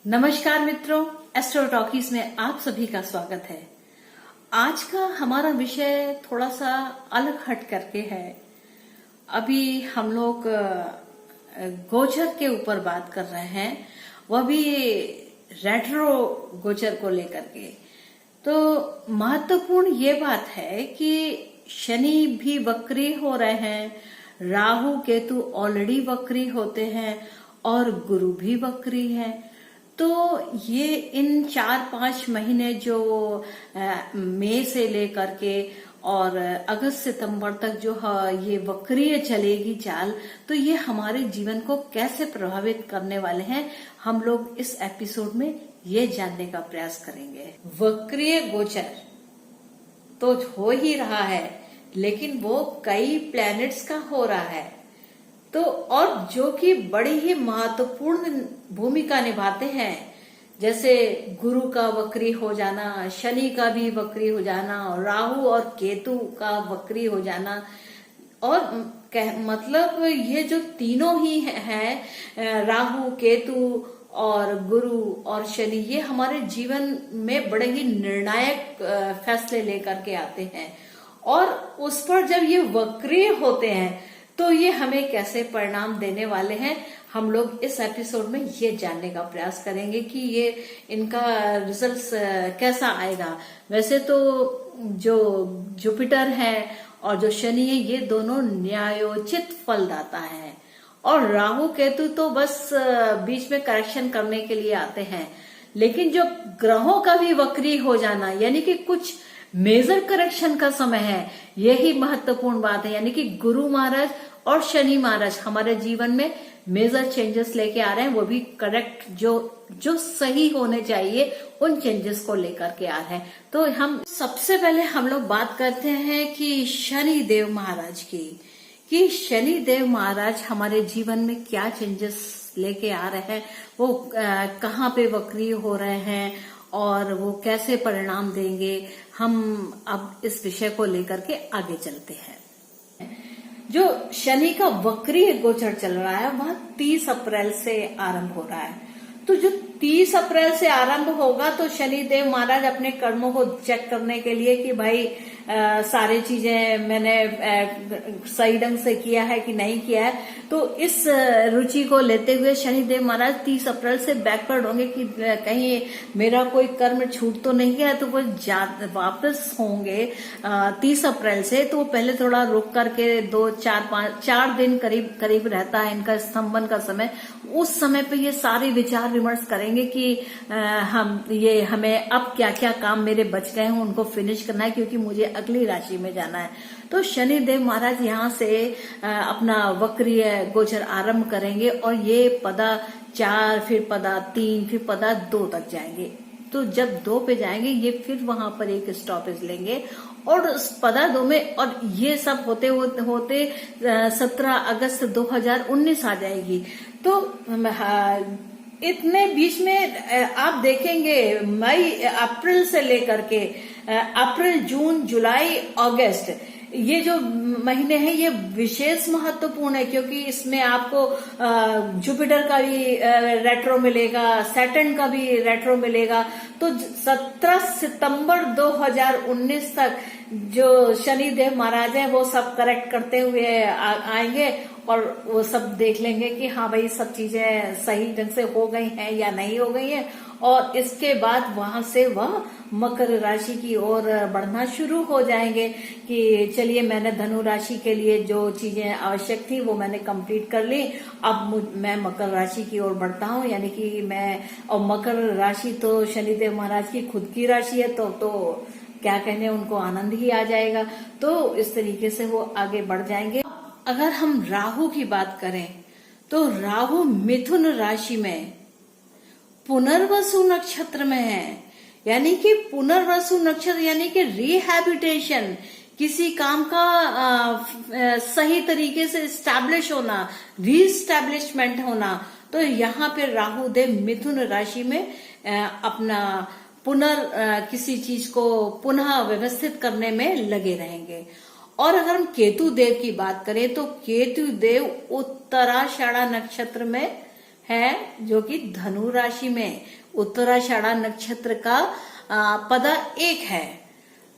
नमस्कार मित्रों, astro talkies में आप सभी का स्वागत है। आज का हमारा विषय थोड़ा सा अलग हट करके है। अभी हम लोग गोचर के ऊपर बात कर रहे हैं, वह भी रेट्रो गोचर को लेकर के। तो महत्वपूर्ण ये बात है कि शनि भी वक्री हो रहे हैं, राहु केतु ऑलरेडी वक्री होते हैं और गुरु भी वक्री है। तो ये इन 4-5 महीने जो मई से लेकर के और अगस्त सितंबर तक जो ये वक्रीय चलेगी चाल, तो ये हमारे जीवन को कैसे प्रभावित करने वाले हैं, हम लोग इस एपिसोड में ये जानने का प्रयास करेंगे। वक्रीय गोचर तो हो ही रहा है, लेकिन वो कई प्लैनेट्स का हो रहा है, तो और जो कि बड़ी ही महत्वपूर्ण भूमिका निभाते हैं। जैसे गुरु का वक्री हो जाना, शनि का भी वक्री हो जाना, राहु और केतु का वक्री हो जाना, और मतलब ये जो तीनों ही हैं, राहु केतु और गुरु और शनि, ये हमारे जीवन में बड़े ही निर्णायक फैसले लेकर के आते हैं। और उस पर जब ये वक्रीय होते हैं तो ये हमें कैसे परिणाम देने वाले हैं, हम लोग इस एपिसोड में ये जानने का प्रयास करेंगे कि ये इनका रिजल्ट्स कैसा आएगा। वैसे तो जो जुपिटर है और जो शनि है, ये दोनों न्यायोचित फलदाता है, और राहु केतु तो बस बीच में करेक्शन करने के लिए आते हैं। लेकिन जो ग्रहों का भी वक्री हो जाना, यानी कि कुछ मेजर करेक्शन का समय है, यही महत्वपूर्ण बात है। यानी कि गुरु महाराज और शनि महाराज हमारे जीवन में मेजर चेंजेस लेके आ रहे हैं, वो भी करेक्ट, जो सही होने चाहिए उन चेंजेस को लेकर के आ रहे हैं। तो हम सबसे पहले हम लोग बात करते हैं कि शनि देव महाराज की, कि शनि देव महाराज हमारे जीवन में क्या चेंजेस लेके आ रहे हैं, वो कहाँ पे वक्री हो रहे हैं और वो कैसे परिणाम देंगे। हम अब इस विषय को लेकर के आगे चलते हैं। जो शनि का वक्रीय गोचर चल रहा है वह 30 अप्रैल से आरंभ हो रहा है। तो जो 30 अप्रैल से आरंभ होगा, तो शनि देव महाराज अपने कर्मों को चेक करने के लिए कि भाई सारी चीजें मैंने सही ढंग से किया है कि नहीं किया है, तो इस रुचि को लेते हुए शनि देव महाराज 30 अप्रैल से बैकवर्ड होंगे कि कहीं मेरा कोई कर्म छूट तो नहीं गया। तो वो वापस होंगे 30 अप्रैल से। तो वो पहले थोड़ा रुक करके 4 दिन करीब रहता है इनका स्तंभन का समय। उस समय पे ये सारे विचार विमर्श करेंगे कि हमें अब क्या क्या काम मेरे बच गए हैं उनको फिनिश करना है, क्योंकि मुझे अगली राशि में जाना है। तो शनि देव महाराज यहाँ से अपना वक्रीय गोचर आरंभ करेंगे, और ये पदा 4, फिर पदा 3, फिर पदा 2 तक जाएंगे। तो जब 2 पे जाएंगे, ये फिर वहां पर एक स्टॉपेज लेंगे, और उस पदा 2 में, और ये सब होते होते 17 अगस्त 2019 आ जाएगी। तो इतने बीच में आप देखेंगे मई अप्रैल से लेकर के अप्रैल, जून, जुलाई, अगस्त, ये जो महीने हैं ये विशेष महत्वपूर्ण है, क्योंकि इसमें आपको जुपिटर का भी रेट्रो मिलेगा, सैटर्न का भी रेट्रो मिलेगा। तो 17 सितंबर 2019 तक जो शनि देव महाराज हैं वो सब करेक्ट करते हुए आएंगे, और वो सब देख लेंगे कि हाँ भाई सब चीजें सही ढंग से हो गई हैं या नहीं हो गई हैं। और इसके बाद वहां से वह मकर राशि की ओर बढ़ना शुरू हो जाएंगे कि चलिए, मैंने धनु राशि के लिए जो चीजें आवश्यक थी वो मैंने कंप्लीट कर ली, अब मैं मकर राशि की ओर बढ़ता हूँ। यानी कि और मकर राशि तो शनिदेव महाराज की खुद की राशि है, तो क्या कहने, उनको आनंद ही आ जाएगा। तो इस तरीके से वो आगे बढ़ जाएंगे। अगर हम राहु की बात करें, तो राहु मिथुन राशि में पुनर्वसु नक्षत्र में है। यानी कि पुनर्वसु नक्षत्र यानी कि रिहैबिटेशन, किसी काम का सही तरीके से स्टैब्लिश होना, रीस्टैब्लिशमेंट होना। तो यहाँ पे राहु देव मिथुन राशि में अपना किसी चीज को पुनः व्यवस्थित करने में लगे रहेंगे। और अगर हम केतु देव की बात करें, तो केतु देव उत्तराषाढ़ा नक्षत्र में है जो कि धनु राशि में उत्तराषाढ़ा नक्षत्र का पदा 1 है।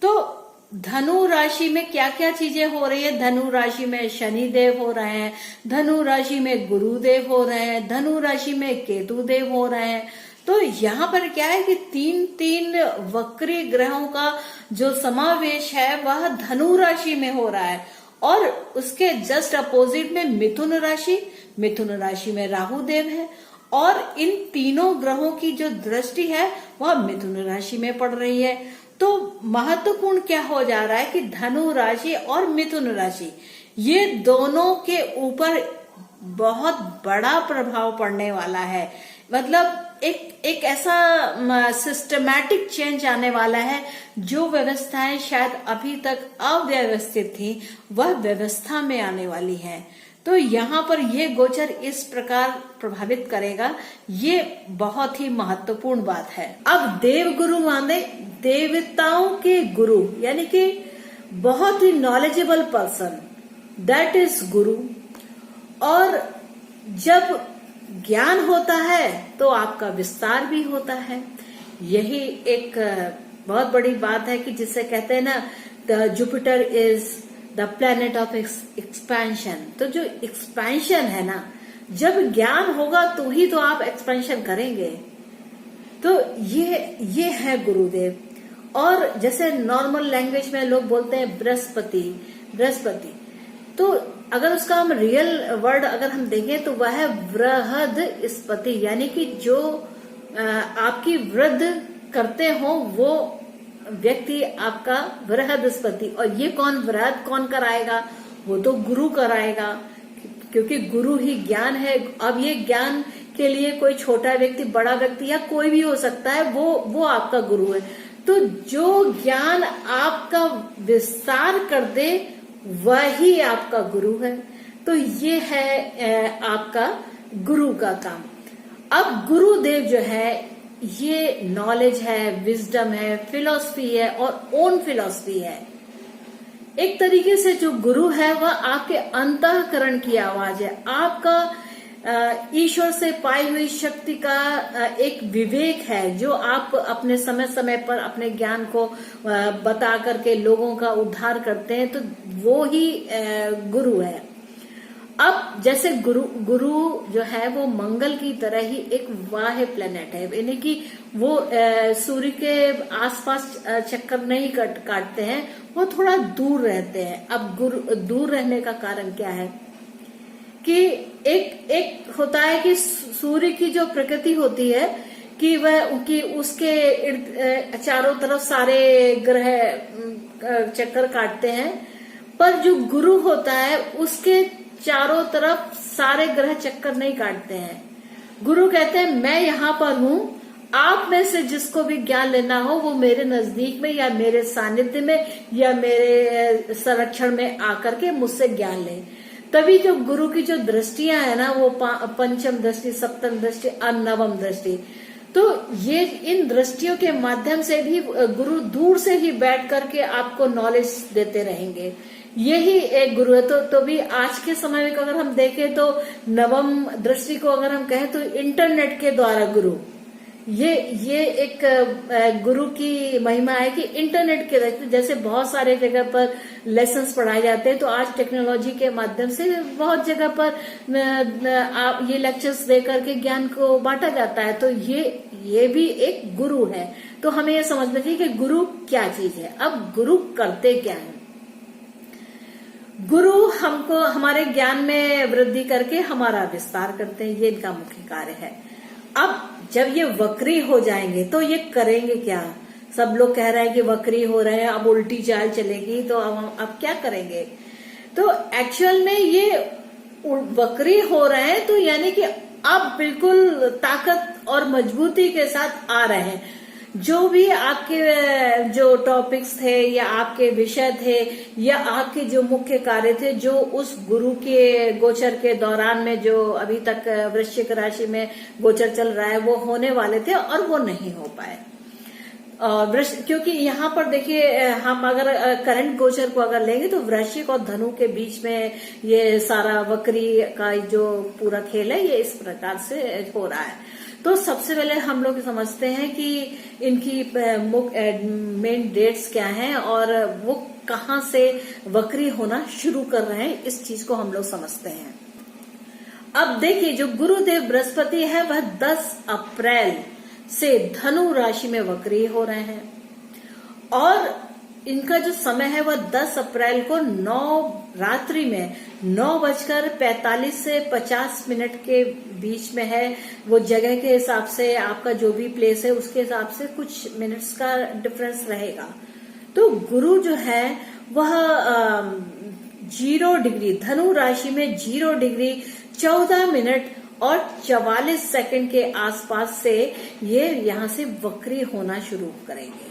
तो धनु राशि में क्या क्या चीजें हो रही है? धनु राशि में शनि देव हो रहे हैं, धनु राशि में गुरुदेव हो रहे हैं, धनु राशि में केतु देव हो रहे हैं। तो यहाँ पर क्या है कि 3 वक्री ग्रहों का जो समावेश है वह धनु राशि में हो रहा है, और उसके जस्ट अपोजिट में मिथुन राशि में राहु देव है, और इन तीनों ग्रहों की जो दृष्टि है वह मिथुन राशि में पड़ रही है। तो महत्वपूर्ण क्या हो जा रहा है कि धनु राशि और मिथुन राशि ये दोनों के ऊपर बहुत बड़ा प्रभाव पड़ने वाला है। मतलब एक ऐसा सिस्टमैटिक चेंज आने वाला है, जो व्यवस्थाएं शायद अभी तक अव्यवस्थित थी वह व्यवस्था में आने वाली है। तो यहाँ पर यह गोचर इस प्रकार प्रभावित करेगा, ये बहुत ही महत्वपूर्ण बात है। अब देव गुरु माने देवताओं के गुरु, यानी कि बहुत ही नॉलेजेबल पर्सन, दैट इज गुरु। और जब ज्ञान होता है तो आपका विस्तार भी होता है। यही एक बहुत बड़ी बात है कि जिसे कहते हैं ना, the Jupiter is the planet of expansion. तो जो एक्सपेंशन है ना, जब ज्ञान होगा तो ही तो आप एक्सपेंशन करेंगे। तो ये है गुरुदेव। और जैसे नॉर्मल लैंग्वेज में लोग बोलते हैं बृहस्पति, तो अगर उसका हम रियल वर्ड अगर हम देखें तो वह है बृहस्पति, यानी कि जो आपकी वृद्धि करते हो वो व्यक्ति आपका बृहस्पति। और ये वृहद कौन कराएगा? वो तो गुरु कराएगा, क्योंकि गुरु ही ज्ञान है। अब ये ज्ञान के लिए कोई छोटा व्यक्ति, बड़ा व्यक्ति या कोई भी हो सकता है, वो आपका गुरु है। तो जो ज्ञान आपका विस्तार कर दे वही आपका गुरु है। तो ये है आपका गुरु का काम। अब गुरुदेव जो है ये नॉलेज है, विजडम है, फिलॉसफी है और ओन फिलॉसफी है। एक तरीके से जो गुरु है वह आपके अंतःकरण की आवाज है, आपका ईश्वर से पाई हुई शक्ति का एक विवेक है, जो आप अपने समय समय पर अपने ज्ञान को बता करके लोगों का उद्धार करते हैं। तो वो ही गुरु है। अब जैसे गुरु जो है वो मंगल की तरह ही एक वाह्य प्लेनेट है, यानी कि वो सूर्य के आसपास चक्कर नहीं काटते हैं, वो थोड़ा दूर रहते हैं। अब दूर रहने का कारण क्या है कि एक होता है कि सूर्य की जो प्रकृति होती है कि उसके चारों तरफ सारे ग्रह चक्कर काटते हैं, पर जो गुरु होता है उसके चारों तरफ सारे ग्रह चक्कर नहीं काटते हैं। गुरु कहते हैं मैं यहाँ पर हूँ, आप में से जिसको भी ज्ञान लेना हो वो मेरे नजदीक में या मेरे सानिध्य में या मेरे संरक्षण में आकर के मुझसे ज्ञान ले। तभी जो गुरु की जो दृष्टियां है ना, वो पंचम दृष्टि, सप्तम दृष्टि और नवम दृष्टि, तो ये इन दृष्टियों के माध्यम से भी गुरु दूर से ही बैठ करके आपको नॉलेज देते रहेंगे। यही एक गुरु है। तो भी आज के समय में अगर हम देखें तो नवम दृष्टि को अगर हम कहें तो इंटरनेट के द्वारा गुरु, ये एक गुरु की महिमा है कि इंटरनेट के जैसे बहुत सारे जगह पर लेसन्स पढ़ाए जाते हैं, तो आज टेक्नोलॉजी के माध्यम से बहुत जगह पर आप ये लेक्चर्स दे करके ज्ञान को बांटा जाता है। तो ये भी एक गुरु है। तो हमें ये समझना चाहिए कि गुरु क्या चीज है। अब गुरु करते क्या है? गुरु हमको हमारे ज्ञान में वृद्धि करके हमारा विस्तार करते हैं, ये इनका मुख्य कार्य है। अब जब ये वक्री हो जाएंगे तो ये करेंगे क्या? सब लोग कह रहे हैं कि वक्री हो रहे हैं, अब उल्टी चाल चलेगी, तो अब क्या करेंगे? तो एक्चुअल में ये वक्री हो रहे हैं, तो यानी कि अब बिल्कुल ताकत और मजबूती के साथ आ रहे हैं। जो भी आपके जो टॉपिक्स थे या आपके विषय थे या आपके जो मुख्य कार्य थे, जो उस गुरु के गोचर के दौरान में जो अभी तक वृश्चिक राशि में गोचर चल रहा है वो होने वाले थे और वो नहीं हो पाए। क्योंकि यहाँ पर देखिए हम अगर करंट गोचर को अगर लेंगे तो वृश्चिक और धनु के बीच में ये सारा वक्री का जो पूरा खेल है ये इस प्रकार से हो रहा है। तो सबसे पहले हम लोग समझते हैं कि इनकी मेन डेट्स क्या हैं और वो कहाँ से वक्री होना शुरू कर रहे हैं, इस चीज को हम लोग समझते हैं। अब देखिए जो गुरुदेव बृहस्पति है वह 10 अप्रैल से धनु राशि में वक्री हो रहे हैं और इनका जो समय है वह 10 अप्रैल को रात्रि में 9:45 से 50 मिनट के बीच में है। वो जगह के हिसाब से आपका जो भी प्लेस है उसके हिसाब से कुछ मिनट्स का डिफरेंस रहेगा। तो गुरु जो है वह 0 डिग्री धनु राशि में 0 डिग्री 14 मिनट और 44 सेकंड के आसपास से ये यहाँ से वक्री होना शुरू करेंगे।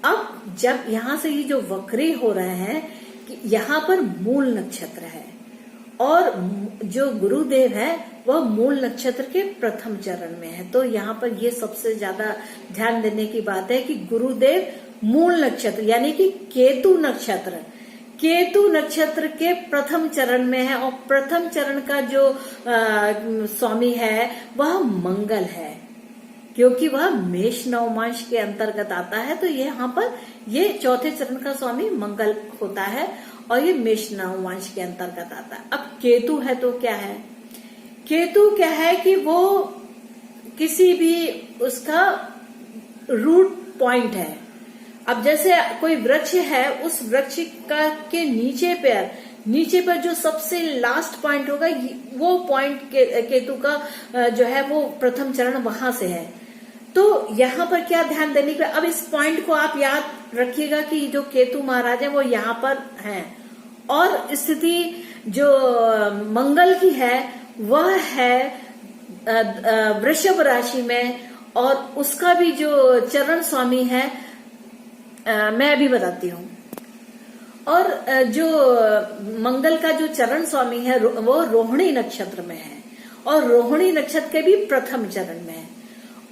अब जब यहाँ से ये जो वक्री हो रहे हैं कि यहाँ पर मूल नक्षत्र है और जो गुरुदेव है वह मूल नक्षत्र के प्रथम चरण में है। तो यहाँ पर ये सबसे ज्यादा ध्यान देने की बात है कि गुरुदेव मूल नक्षत्र यानी कि केतु नक्षत्र के प्रथम चरण में है और प्रथम चरण का जो स्वामी है वह मंगल है क्योंकि वह मेष नवमांश के अंतर्गत आता है। तो ये यहाँ पर ये चौथे चरण का स्वामी मंगल होता है और ये मेष नवमांश के अंतर्गत आता है। अब केतु है तो क्या है, केतु क्या है कि वो किसी भी उसका रूट पॉइंट है। अब जैसे कोई वृक्ष है उस वृक्ष का के नीचे पर जो सबसे लास्ट पॉइंट होगा वो पॉइंट केतु का जो है वो प्रथम चरण वहां से है। तो यहाँ पर क्या ध्यान देने का, अब इस पॉइंट को आप याद रखिएगा कि जो केतु महाराज है वो यहाँ पर हैं और स्थिति जो मंगल की है वह है वृषभ राशि में और उसका भी जो चरण स्वामी है मैं अभी बताती हूँ। और जो मंगल का जो चरण स्वामी है वो रोहिणी नक्षत्र में है और रोहिणी नक्षत्र के भी प्रथम चरण में है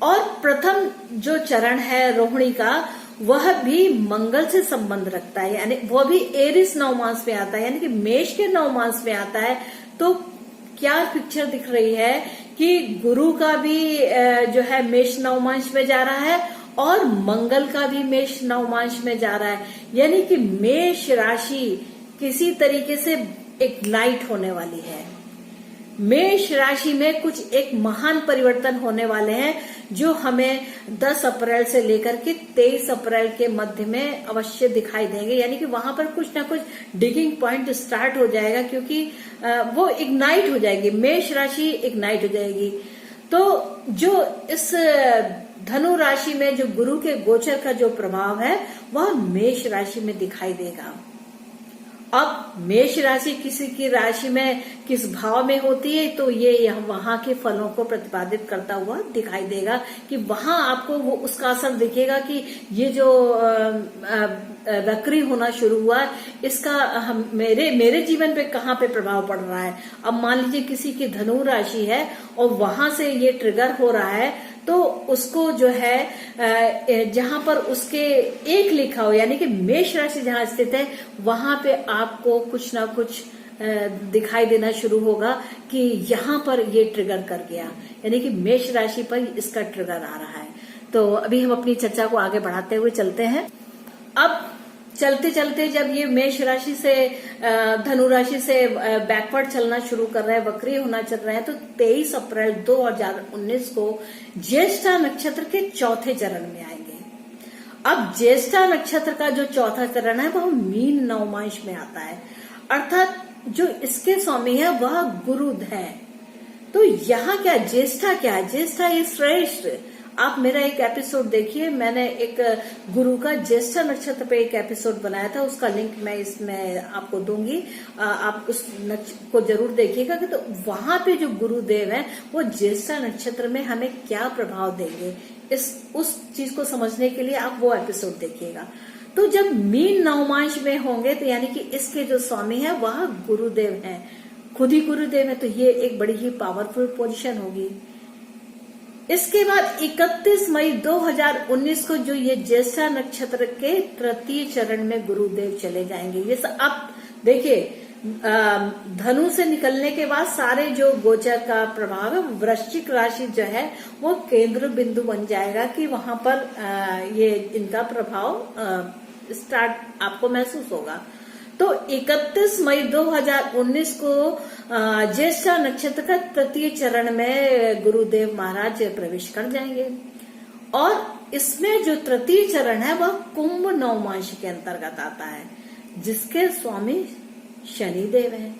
और प्रथम जो चरण है रोहिणी का वह भी मंगल से संबंध रखता है, यानी वह भी एरिस नवमांश में आता है यानी कि मेष के नवमांश में आता है। तो क्या पिक्चर दिख रही है कि गुरु का भी जो है मेष नवमांश में जा रहा है और मंगल का भी मेष नवमांश में जा रहा है, यानी कि मेष राशि किसी तरीके से इग्नाइट होने वाली है। मेष राशि में कुछ एक महान परिवर्तन होने वाले हैं जो हमें 10 अप्रैल से लेकर के 23 अप्रैल के मध्य में अवश्य दिखाई देंगे, यानी कि वहां पर कुछ ना कुछ डिगिंग पॉइंट स्टार्ट हो जाएगा क्योंकि वो इग्नाइट हो जाएगी, मेष राशि इग्नाइट हो जाएगी। तो जो इस धनु राशि में जो गुरु के गोचर का जो प्रभाव है वह मेष राशि में दिखाई देगा। अब मेष राशि किसी की राशि में किस भाव में होती है तो ये वहां के फलों को प्रतिपादित करता हुआ दिखाई देगा कि वहां आपको वो उसका असर दिखेगा कि ये जो वक्री होना शुरू हुआ इसका मेरे जीवन पे कहाँ पे प्रभाव पड़ रहा है। अब मान लीजिए किसी की धनु राशि है और वहां से ये ट्रिगर हो रहा है तो उसको जो है जहां पर उसके एक लिखा हो यानी कि मेष राशि जहां स्थित है वहां पे आपको कुछ ना कुछ दिखाई देना शुरू होगा कि यहाँ पर ये ट्रिगर कर गया, यानी कि मेष राशि पर इसका ट्रिगर आ रहा है। तो अभी हम अपनी चर्चा को आगे बढ़ाते हुए चलते हैं। अब चलते चलते जब ये मेष राशि से धनु राशि से बैकवर्ड चलना शुरू कर रहे हैं, वक्री होना चल रहे हैं, तो 23 अप्रैल 2019 को ज्येष्ठा नक्षत्र के चौथे चरण में आएंगे। अब ज्येष्ठा नक्षत्र का जो चौथा चरण है वह मीन नवमांश में आता है, अर्थात जो इसके स्वामी है वह गुरु है। तो यहाँ क्या ज्येष्ठा क्या है, ज्येष्ठा ये श्रेष्ठ। आप मेरा एक एपिसोड देखिए, मैंने एक गुरु का ज्येष्ठा नक्षत्र पे एक एपिसोड बनाया था, उसका लिंक मैं इसमें आपको दूंगी, आप उस को जरूर देखिएगा। कि तो वहां पे जो गुरुदेव हैं वो ज्येष्ठा नक्षत्र में हमें क्या प्रभाव देंगे, उस चीज को समझने के लिए आप वो एपिसोड देखिएगा। तो जब मीन नवमांश में होंगे तो यानी कि इसके जो स्वामी है वह गुरुदेव हैं, खुद ही गुरुदेव है, तो ये एक बड़ी ही पावरफुल पोजीशन होगी। इसके बाद 31 मई 2019 को जो ये ज्येष्ठा नक्षत्र के तृतीय चरण में गुरुदेव चले जाएंगे। ये सब आप देखिए, धनु से निकलने के बाद सारे जो गोचर का प्रभाव है, वृश्चिक राशि जो है वो केंद्र बिंदु बन जाएगा कि वहां पर ये इनका प्रभाव स्टार्ट आपको महसूस होगा। तो 31 मई 2019 को ज्येष्ठा नक्षत्र का तृतीय चरण में गुरुदेव महाराज प्रवेश कर जाएंगे और इसमें जो तृतीय चरण है वह कुंभ नवमांश के अंतर्गत आता है, जिसके स्वामी शनिदेव है।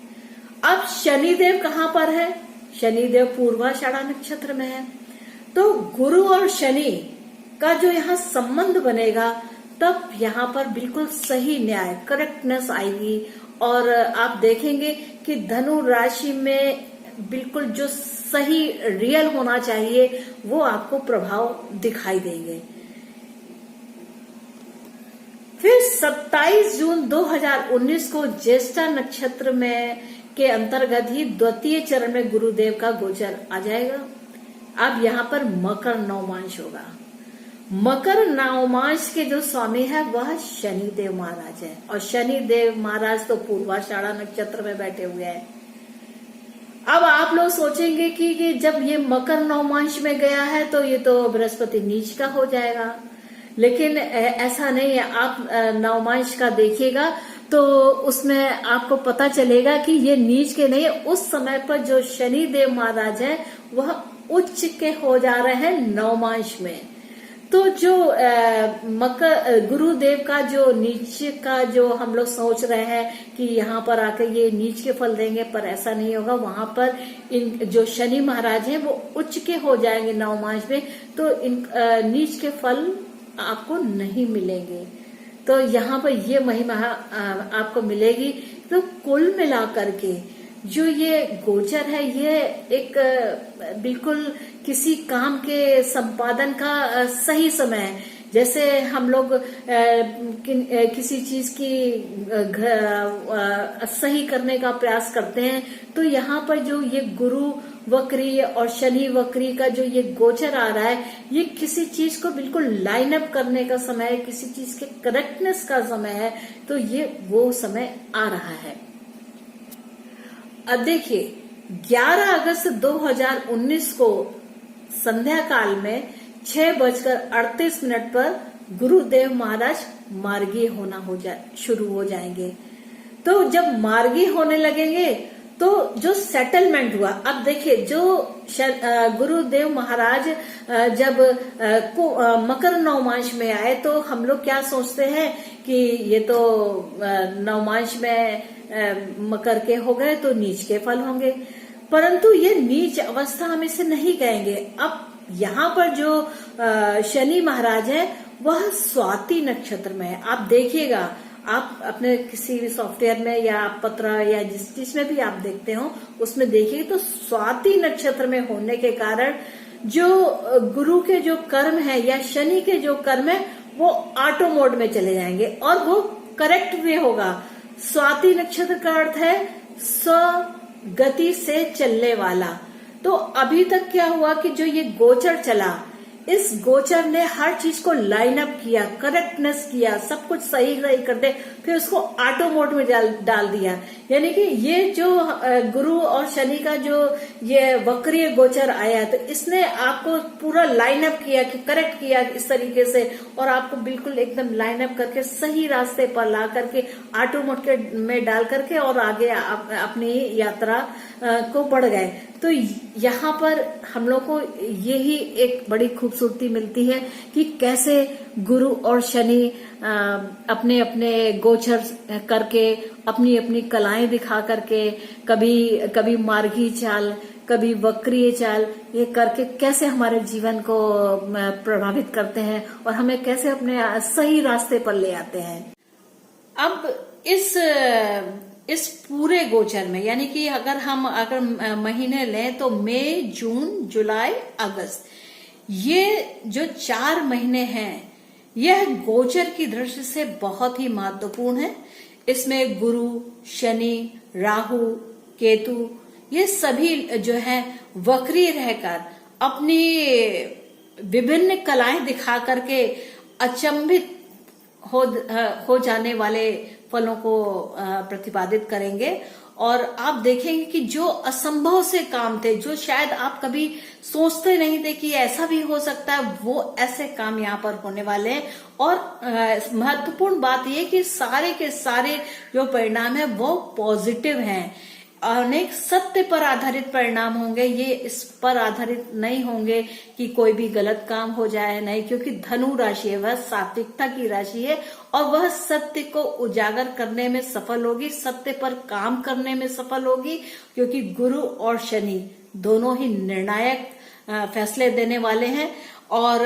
अब शनिदेव कहाँ पर है? शनिदेव पूर्वाषाढ़ा नक्षत्र में है। तो गुरु और शनि का जो यहाँ संबंध बनेगा, तब यहाँ पर बिल्कुल सही न्याय, करेक्टनेस आएगी और आप देखेंगे कि धनु राशि में बिल्कुल जो सही रियल होना चाहिए वो आपको प्रभाव दिखाई देंगे। फिर 27 जून 2019 को ज्येष्ठा नक्षत्र में के अंतर्गत ही द्वितीय चरण में गुरुदेव का गोचर आ जाएगा। अब यहाँ पर मकर नवमांश होगा। मकर नवमांश के जो स्वामी है वह शनिदेव महाराज है और शनिदेव महाराज तो पूर्वाषाढ़ा नक्षत्र में बैठे हुए हैं। अब आप लोग सोचेंगे कि जब ये मकर नवमांश में गया है तो ये तो बृहस्पति नीच का हो जाएगा, लेकिन ऐसा नहीं है। आप नवमांश का देखिएगा तो उसमें आपको पता चलेगा कि ये नीच के नहीं, उस समय पर जो शनिदेव महाराज है वह उच्च के हो जा रहे हैं नवमांश में। तो जो मकर गुरुदेव का जो नीच का जो हम लोग सोच रहे हैं कि यहाँ पर आकर ये नीच के फल देंगे, पर ऐसा नहीं होगा। वहां पर इन जो शनि महाराज हैं वो उच्च के हो जाएंगे नवमांश में, तो इन नीच के फल आपको नहीं मिलेंगे। तो यहाँ पर ये महिमा आपको मिलेगी। तो कुल मिलाकर के जो ये गोचर है ये एक बिल्कुल किसी काम के संपादन का सही समय है। जैसे हम लोग किसी चीज की सही करने का प्रयास करते हैं, तो यहाँ पर जो ये गुरु वक्री और शनि वक्री का जो ये गोचर आ रहा है, ये किसी चीज को बिल्कुल लाइन अप करने का समय है, किसी चीज के करेक्टनेस का समय है। तो ये वो समय आ रहा है। अब देखिए 11 अगस्त 2019 को संध्या काल में 6:38 पर गुरुदेव महाराज मार्गी होना शुरू हो जाएंगे। तो जब मार्गी होने लगेंगे तो जो सेटलमेंट हुआ, अब देखिए जो गुरुदेव महाराज जब मकर नवमांश में आए तो हम लोग क्या सोचते हैं कि ये तो नवमांश में मकर के हो गए तो नीच के फल होंगे, परंतु ये नीच अवस्था हम इसे नहीं कहेंगे। अब यहाँ पर जो शनि महाराज है वह स्वाति नक्षत्र में है। आप देखिएगा, आप अपने किसी भी सॉफ्टवेयर में या पत्र या जिस चीज में भी आप देखते हो उसमें देखिए तो स्वाति नक्षत्र में होने के कारण जो गुरु के जो कर्म है या शनि के जो कर्म है वो ऑटो मोड में चले जाएंगे और वो करेक्ट वे होगा। स्वाति नक्षत्र का अर्थ है स्वगति से चलने वाला। तो अभी तक क्या हुआ कि जो ये गोचर चला, इस गोचर ने हर चीज को लाइन अप किया, करेक्टनेस किया, सब कुछ सही कर दे, फिर उसको ऑटो मोड में डाल दिया। यानी कि ये जो गुरु और शनि का जो ये वक्रीय गोचर आया, तो इसने आपको पूरा लाइन अप किया कि करेक्ट किया इस तरीके से, और आपको बिल्कुल एकदम लाइन अप करके सही रास्ते पर ला करके ऑटो मोड में डाल करके और आगे अपनी यात्रा को बढ़ गए। तो यहाँ पर हम लोग को यही एक बड़ी खूबसूरती मिलती है कि कैसे गुरु और शनि अपने अपने गोचर करके अपनी अपनी कलाएं दिखा करके कभी मार्गी चाल, कभी वक्रीय चाल, ये करके कैसे हमारे जीवन को प्रभावित करते हैं और हमें कैसे अपने सही रास्ते पर ले आते हैं। अब इस पूरे गोचर में यानी कि अगर महीने लें तो मई, जून, जुलाई, अगस्त, ये जो 4 महीने हैं यह गोचर की दृष्टि से बहुत ही महत्वपूर्ण है। इसमें गुरु, शनि, राहु, केतु ये सभी जो है वक्री रहकर अपनी विभिन्न कलाएं दिखा करके अचंभित हो जाने वाले फलों को प्रतिपादित करेंगे। और आप देखेंगे कि जो असंभव से काम थे, जो शायद आप कभी सोचते नहीं थे कि ऐसा भी हो सकता है, वो ऐसे काम यहाँ पर होने वाले हैं। और महत्वपूर्ण बात यह कि सारे के सारे जो परिणाम है वो पॉजिटिव हैं। अनेक सत्य पर आधारित परिणाम होंगे, ये इस पर आधारित नहीं होंगे कि कोई भी गलत काम हो जाए, नहीं, क्योंकि धनु राशि है, वह सात्विकता की राशि है और वह सत्य को उजागर करने में सफल होगी, सत्य पर काम करने में सफल होगी, क्योंकि गुरु और शनि दोनों ही निर्णायक फैसले देने वाले हैं। और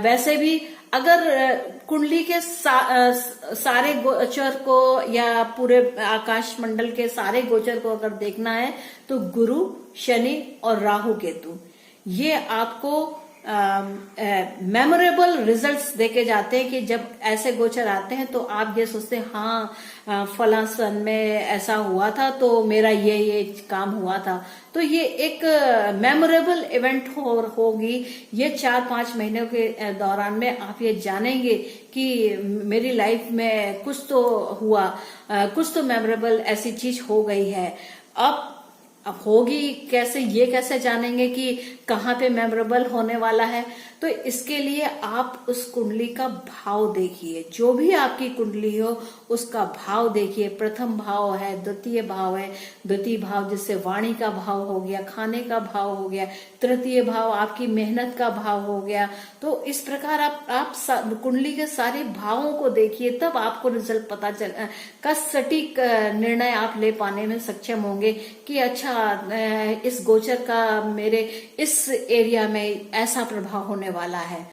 वैसे भी अगर कुंडली के सारे गोचर को या पूरे आकाश मंडल के सारे गोचर को अगर देखना है तो गुरु, शनि और राहु केतु ये आपको मेमोरेबल रिजल्ट्स देके जाते हैं कि जब ऐसे गोचर आते हैं तो आप ये सोचते हैं हाँ फला सन में ऐसा हुआ था तो मेरा ये काम हुआ था। तो ये एक मेमोरेबल इवेंट होगी। ये 4-5 महीनों के दौरान में आप ये जानेंगे कि मेरी लाइफ में कुछ तो हुआ, कुछ तो मेमोरेबल ऐसी चीज हो गई है। अब होगी कैसे, ये कैसे जानेंगे कि कहाँ पे मेमोरेबल होने वाला है? तो इसके लिए आप उस कुंडली का भाव देखिए, जो भी आपकी कुंडली हो उसका भाव देखिए। प्रथम भाव है, द्वितीय भाव है, द्वितीय भाव जिससे वाणी का भाव हो गया, खाने का भाव हो गया, तृतीय भाव आपकी मेहनत का भाव हो गया। तो इस प्रकार आप कुंडली के सारे भावों को देखिए, तब आपको रिजल्ट पता चल का सटीक निर्णय आप ले पाने में सक्षम होंगे कि अच्छा इस गोचर का मेरे इस एरिया में ऐसा प्रभाव होने वाला है।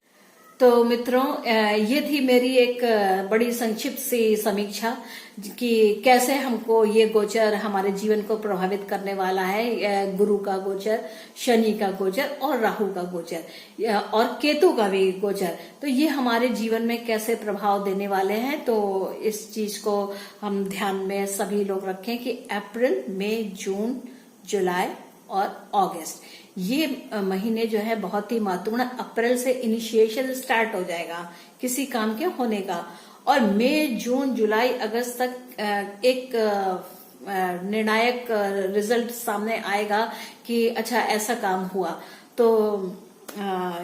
तो मित्रों, ये थी मेरी एक बड़ी संक्षिप्त सी समीक्षा कि कैसे हमको ये गोचर हमारे जीवन को प्रभावित करने वाला है। गुरु का गोचर, शनि का गोचर और राहु का गोचर और केतु का भी गोचर, तो ये हमारे जीवन में कैसे प्रभाव देने वाले हैं। तो इस चीज को हम ध्यान में सभी लोग रखें कि अप्रैल, मई, जून, जुलाई और अगस्त ये महीने जो है बहुत ही महत्वपूर्ण। अप्रैल से इनिशिएशन स्टार्ट हो जाएगा किसी काम के होने का, और मई, जून, जुलाई, अगस्त तक एक निर्णायक रिजल्ट सामने आएगा कि अच्छा ऐसा काम हुआ। तो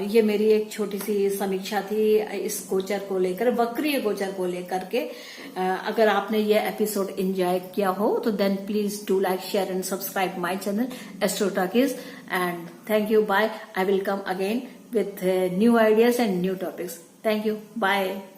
ये मेरी एक छोटी सी समीक्षा थी इस गोचर को लेकर, वक्रीय गोचर को लेकर के। अगर आपने ये एपिसोड एंजॉय किया हो तो then please do like, share and subscribe my channel Astro Talkies. And thank you, bye. I will come again with new ideas and new topics. Thank you. Bye.